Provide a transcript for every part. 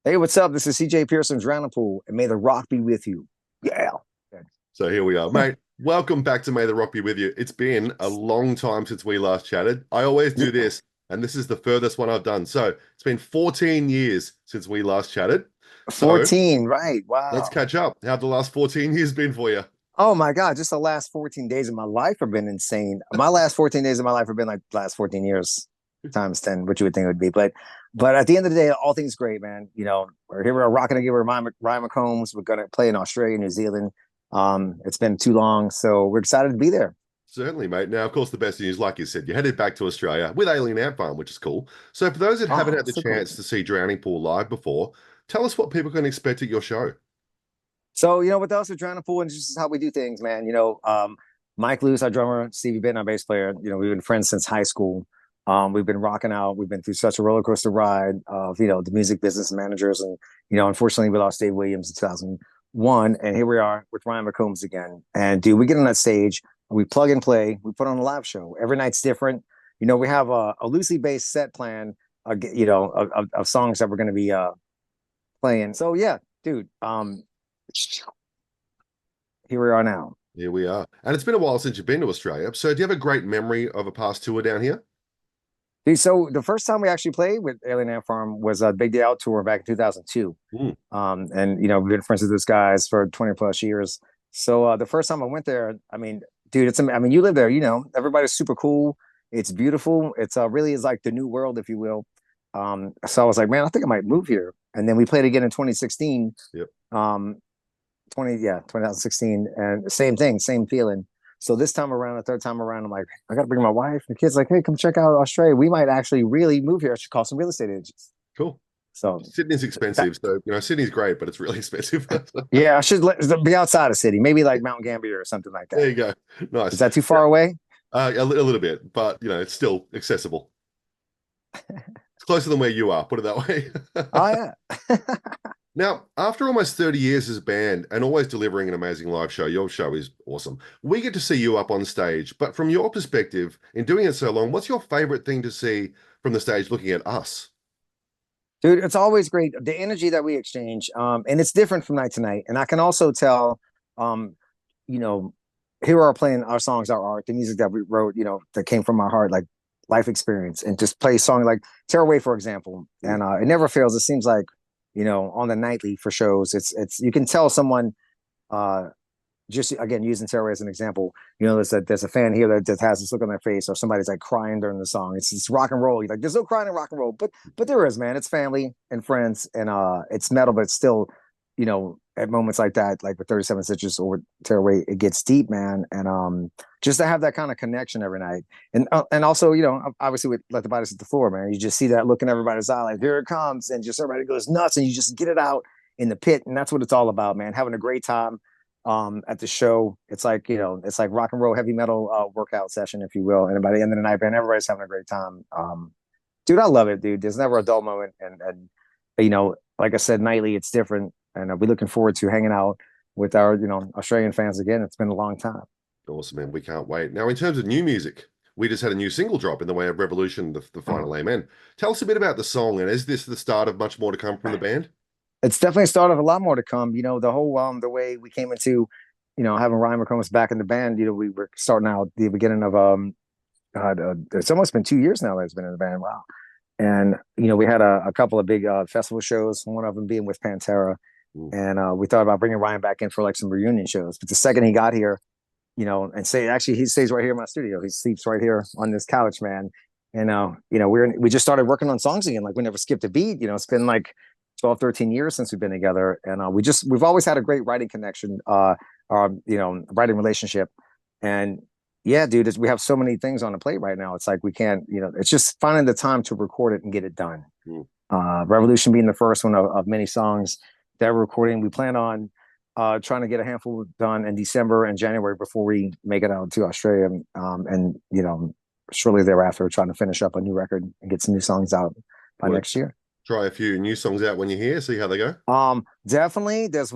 Hey, what's up? This is CJ Pearson's Round Pool, and may the rock be with you. Yeah. So here we are, mate. Welcome back to May the Rock Be With You. It's been a long time since we last chatted. I always do Yeah. this, and this is the furthest one I've done. So it's been 14 years since we last chatted. So 14, right? let's Wow. catch up. How have the last 14 years been for you? Oh my God, just the last 14 days of my life have been insane. My last 14 days of my life have been like the last 14 years times 10, which you would think it would be. But at the end of the day, all things great, man. We're here, we're rocking again with Ryan McCombs. We're gonna play in Australia, New Zealand. It's been too long, so we're excited to be there. Certainly, mate. Now, of course, the best news, like you said, you headed back to Australia with Alien Ant Farm, which is cool. So for those that haven't Oh, had the so cool. chance to see Drowning Pool live before, tell us what people can expect at your show. So, with us, we're trying to pull in just how we do things, man. Mike Lewis, our drummer, Stevie Benton, our bass player, we've been friends since high school. We've been rocking out. We've been through such a roller coaster ride of, the music business managers. And, unfortunately, we lost Dave Williams in 2001. And here we are with Ryan McCombs again. And, dude, we get on that stage, we plug and play, we put on a live show. Every night's different. We have a loosely based set plan, of songs that we're going to be playing. So, yeah, dude. Here we are now. Here we are. And it's been a while since you've been to Australia. So do you have a great memory of a past tour down here? Dude, so the first time we actually played with Alien Ant Farm was a Big Day Out tour back in 2002. Mm. And we've been friends with those guys for 20 plus years. So the first time I went there, I mean, dude, you live there, everybody's super cool. It's beautiful. It's really is like the new world, if you will. So I was like, man, I think I might move here. And then we played again in 2016. Yep. 2016, and same thing, same feeling. So this time around, the third time around, I'm like, I gotta bring my wife. The kid's like, hey, come check out Australia. We might actually really move here. I should call some real estate agents. Cool. So Sydney's that, expensive. So, Sydney's great, but it's really expensive. yeah, I should be outside of city, maybe like Mount Gambier or something like that. There you go. Is Nice. that too Yeah, far away? a little bit, but it's still accessible. It's closer than where you are, put it that Oh way. yeah. Now, after almost 30 years as a band and always delivering an amazing live show, your show is awesome. We get to see you up on stage, but from your perspective, in doing it so long, what's your favorite thing to see from the stage looking at us? Dude, it's always great. The energy that we exchange, and it's different from night to night. And I can also tell, um, you know, here we are playing our songs, our art, the music that we wrote, that came from our heart, like life experience, and just play a song like Tear Away, for example. Mm. And it never fails. It seems like, on the nightly for shows, it's you can tell someone uh just again using Terror as an example, there's a fan here that just has this look on their face, or somebody's like crying during the song. It's rock and roll. You're like, there's no crying in rock and roll, but there is, man. It's family and friends, and it's metal, but it's still, at moments like that, like with 37 Stitches or Tearaway, it gets deep, man. And just to have that kind of connection every night, and also, obviously with Let the Bodies Hit the Floor, man, you just see that look in everybody's eye, like here it comes, and just everybody goes nuts, and you just get it out in the pit, and that's what it's all about, man. Having a great time at the show. It's like, it's like rock and roll, heavy metal workout session, if you will. And by the end of the night, man, everybody's having a great time. Dude, I love it, dude. There's never a dull moment. And like I said, nightly, it's different. And I'll be looking forward to hanging out with our, Australian fans again. It's been a long time. Awesome, man. We can't wait. Now, in terms of new music, we just had a new single drop in the way of Revolution, the final Amen. Tell us a bit about the song, and is this the start of much more to come from the band? It's definitely a start of a lot more to come. The whole the way we came into, having Ryan McCombs back in the band. We were starting out the beginning of God, it's almost been 2 years now that it's been in the band. Wow. And we had a couple of big festival shows, one of them being with Pantera. Mm. And we thought about bringing Ryan back in for like some reunion shows. But the second he got here, and actually he stays right here in my studio. He sleeps right here on this couch, man. And we just started working on songs again. Like we never skipped a beat. It's been like 12, 13 years since we've been together. And we've always had a great writing connection, writing relationship. And yeah, dude, we have so many things on the plate right now. It's like we can't, it's just finding the time to record it and get it done. Mm. Revolution being the first one of many songs that we're recording. We plan on trying to get a handful done in December and January before we make it out to Australia. And shortly thereafter, trying to finish up a new record and get some new songs out by Well, next year. try a few new songs out when you're here, see how they go. Definitely. There's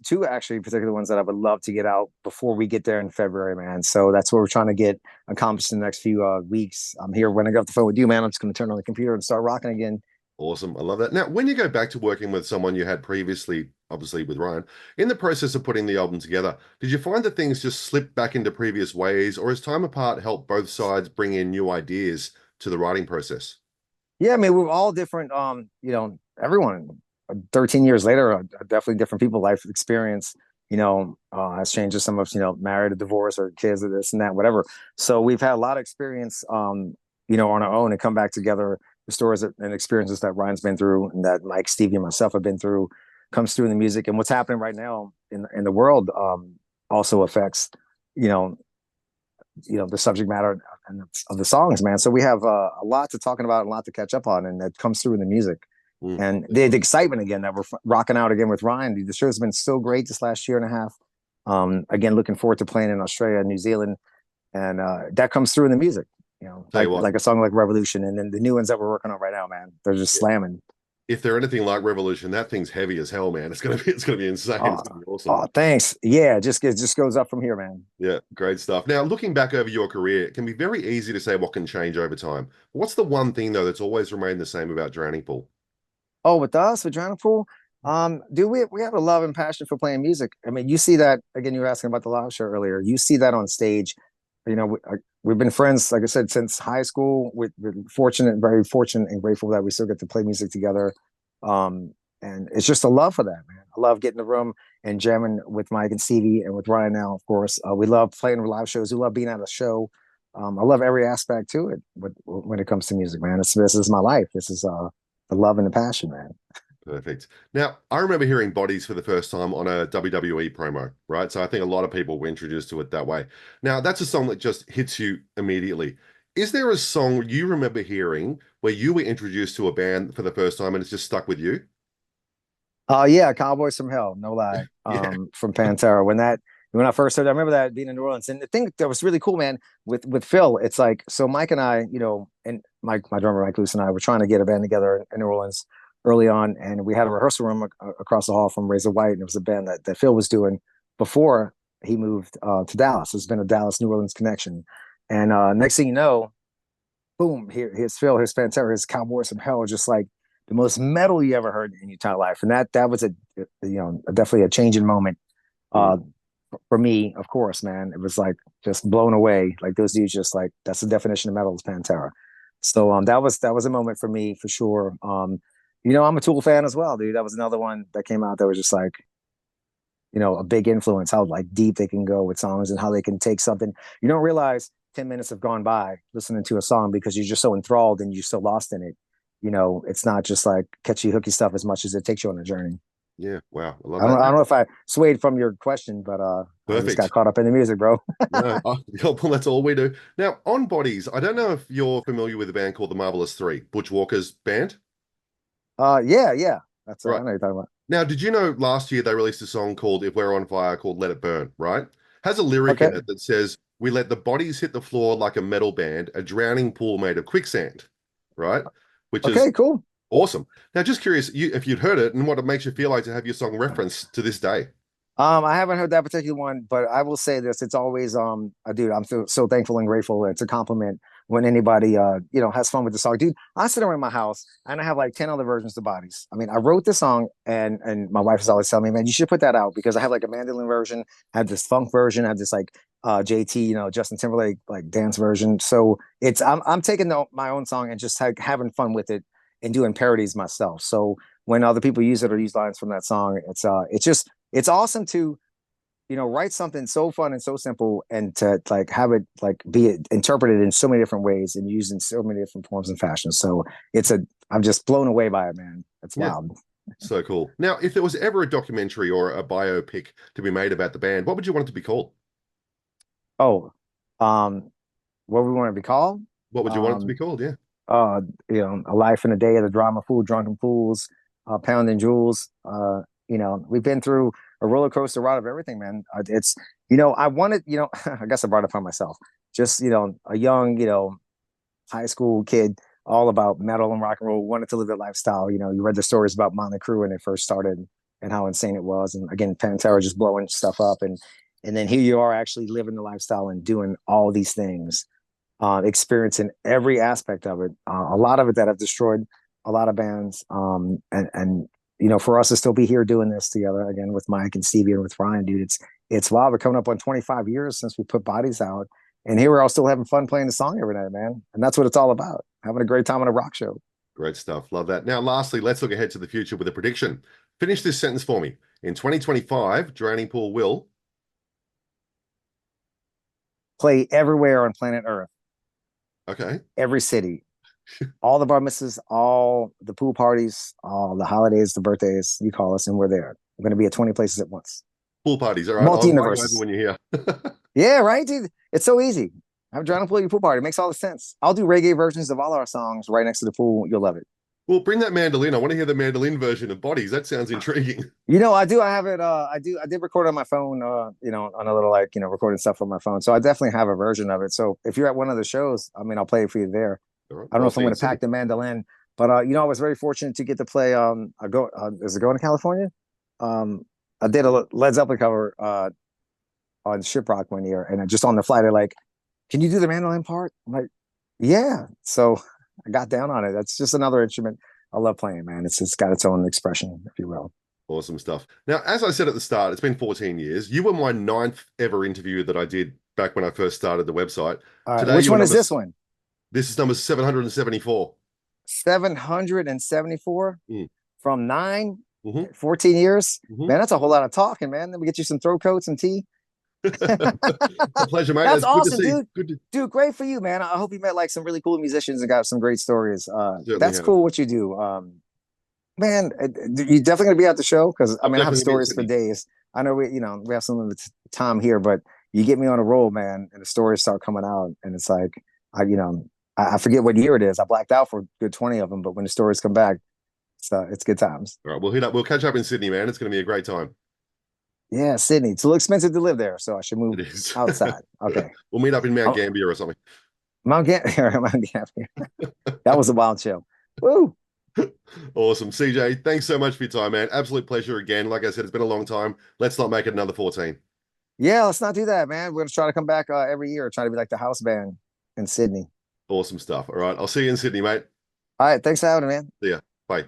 two actually particular ones that I would love to get out before we get there in February, man. So that's what we're trying to get accomplished in the next few weeks. I'm here when I get off the phone with you, man. I'm just going to turn on the computer and start rocking again. Awesome. I love that. Now, when you go back to working with someone you had previously, obviously with Ryan, in the process of putting the album together, did you find that things just slipped back into previous ways, or has time apart helped both sides bring in new ideas to the writing process? Yeah, I mean, we're all different. Everyone 13 years later are definitely different people. Life experience, has changed. Some of us, married or divorced or kids or this and that, whatever. So we've had a lot of experience, on our own and come back together. The stories and experiences that Ryan's been through and that Mike, Stevie, and myself have been through comes through in the music. And what's happening right now in the world also affects, you know, the subject matter and of the songs, man. So we have a lot to talking about, and a lot to catch up on, and that comes through in the music. Mm, And the excitement again that we're rocking out again with Ryan. The show's been so great this last year and a half. Again, looking forward to playing in Australia and New Zealand, and that comes through in the music. tell you what, Like a song like Revolution, and then the new ones that we're working on right now, man. They're just yeah, slamming. if they're anything like Revolution, that thing's heavy as hell, man. It's gonna be insane. Oh, It's gonna be awesome. oh, thanks. Yeah, just goes up from here, man. Yeah, great stuff. Now, looking back over your career, it can be very easy to say what can change over time. What's the one thing though that's always remained the same about Drowning Pool? Oh, with us, with Drowning Pool, dude, we have a love and passion for playing music. I mean, you see that again. You were asking about the live show earlier. You see that on stage. We've been friends, like I said, since high school. We're fortunate, very fortunate, and grateful that we still get to play music together. And it's just a love for that, man. I love getting in the room and jamming with Mike and Stevie and with Ryan now, of course. We love playing live shows. We love being at a show. I love every aspect to it when it comes to music, man. This is my life. This is the love and the passion, man. Perfect. Now, I remember hearing Bodies for the first time on a WWE promo, right? So I think a lot of people were introduced to it that way. Now, that's a song that just hits you immediately. Is there a song you remember hearing where you were introduced to a band for the first time and it's just stuck with you? Yeah, Cowboys from Hell, no lie. Yeah. From Pantera. When I first heard, I remember that being in New Orleans. And the thing that was really cool, man, with Phil, it's like so Mike and I, and Mike, my drummer Mike Luce and I were trying to get a band together in New Orleans early on, and we had a rehearsal room across the hall from Razor White, and it was a band that Phil was doing before he moved to Dallas. It's been a Dallas New Orleans connection, and next thing you know, boom, here's Phil, here's Pantera, here's Cowboys from Hell, just like the most metal you ever heard in your entire life, and that was definitely a changing moment Mm. uh, for me, of course, man. It was like just blown away. Like those dudes, just like that's the definition of metal is Pantera. So that was a moment for me for sure. I'm a Tool fan as well, dude. That was another one that came out that was just like a big influence. How like deep they can go with songs and how they can take something you don't realize 10 minutes have gone by listening to a song because you're just so enthralled and you're so lost in it. It's not just like catchy hooky stuff as much as it takes you on a journey. Yeah. Wow. I love I don't, that. I Now, don't know if I swayed from your question, but I just got perfect. caught up in the music, bro. No, well, that's all we do. Now, on Bodies, I don't know if you're familiar with a band called the Marvelous Three, Butch Walker's band. Yeah. That's I Right. know you're talking about. Now, did you know last year they released a song called If We're on Fire called Let It Burn, right? Has a lyric Okay. in it that says, We let the bodies hit the floor like a metal band, a drowning pool made of quicksand, right? Which is Okay, cool. awesome. Now, just curious if you'd heard it and what it makes you feel like to have your song referenced to this day. I haven't heard that particular one, but I will say this: it's always dude. I'm so thankful and grateful. It's a compliment when anybody has fun with the song, dude. I sit around my house and I have like 10 other versions of Bodies. I mean, I wrote the song, and my wife is always telling me, man, you should put that out because I have like a mandolin version, I have this funk version, I have this like JT, Justin Timberlake like dance version. So I'm taking my own song and just having fun with it and doing parodies myself. So when other people use it or use lines from that song, it's awesome to write something so fun and so simple and to like have it like be interpreted in so many different ways and used in so many different forms and fashions. So I'm just blown away by it, man. It's Yeah, wild. so cool. Now, if there was ever a documentary or a biopic to be made about the band, what would you want it to be called? Oh, um what we want to be called? What would you want it to be um called? Yeah. A life in a day of the drama fool, drunken fools, pounding jewels. We've been through a roller coaster ride of everything, man. I wanted, I guess I brought it upon myself. Just, a young, high school kid, all about metal and rock and roll, wanted to live that lifestyle. You read the stories about Motley Crue when it first started and how insane it was. And again, Pantera just blowing stuff up. And then here you are actually living the lifestyle and doing all these things, experiencing every aspect of it. A lot of it that I've destroyed, a lot of bands. And you know, for us to still be here doing this together again with Mike and Stevie and with Ryan, dude, it's wild. We're coming up on 25 years since we put Bodies out, and here we're all still having fun playing the song every night, man. And that's what it's all about, having a great time on a rock show. Great stuff. Love that. Now, lastly, let's look ahead to the future with a prediction. Finish this sentence for me. In 2025, Drowning Pool will Play everywhere on planet Earth, okay. every city, all the bar misses, all the pool parties, all the holidays, the birthdays, you call us, and we're there. We're going to be at 20 places at once. Pool parties. All right. I'll invite you over Multi-universes. when you're here. Yeah, right, dude. It's so easy. Have a drowning pool at your pool party. It makes all the sense. I'll do reggae versions of all our songs right next to the pool. You'll love it. Well, bring that mandolin. I want to hear the mandolin version of Bodies. That sounds intriguing. You know, I do. I have it. I did record on my phone. You know, on a little like recording stuff on my phone. So I definitely have a version of it. So if you're at one of the shows, I mean, I'll play it for you there. All right. I don't know I'll if I'm see you going in to Sydney. pack the mandolin, but you know, I was very fortunate to get to play. Is it going to California? I did a Led Zeppelin cover on Shiprock one year, and just on the flight, they're like, "Can you do the mandolin part?" I'm like, "Yeah." So I got down on it. That's just another instrument I love playing, man. It's got its own expression, if you will. Awesome stuff. Now, as I said at the start, it's been 14 years. You were my 9th ever interview that I did back when I first started the website. All right, Today, which you're one is number, this one? this is number 774. 774 Mm. from 9, hmm 14 years. hmm Man, that's a whole lot of talking, man. Then we get you some throat coats and tea. A pleasure, mate. That's It's good to awesome, see. dude. Good to Dude, great for you, man. I hope you met like some really cool musicians and got some great stories. certainly That's have. cool what you do. Man, you definitely gonna be at the show because I I'm mean I have definitely gonna be in stories for Sydney. days. I know we have some of the time here, but you get me on a roll, man, and the stories start coming out, and it's like I forget what year it is. I blacked out for a good 20 of them, but when the stories come back, it's good times. All right, we'll hit up. We'll catch up in Sydney, man. It's going to be a great time. Yeah, Sydney. It's a little expensive to live there, so I should move It is. outside. Okay. We'll meet up in Mount Oh, Gambier or something. Mount Gambier. Mount Gambier. That was a wild show. Woo! Awesome. CJ, thanks so much for your time, man. Absolute pleasure again. Like I said, it's been a long time. Let's not make it another 14. Yeah, let's not do that, man. We're gonna try to come back every year, try to be like the house band in Sydney. Awesome stuff. All right. I'll see you in Sydney, mate. All right, thanks for having me, man. See ya. Bye.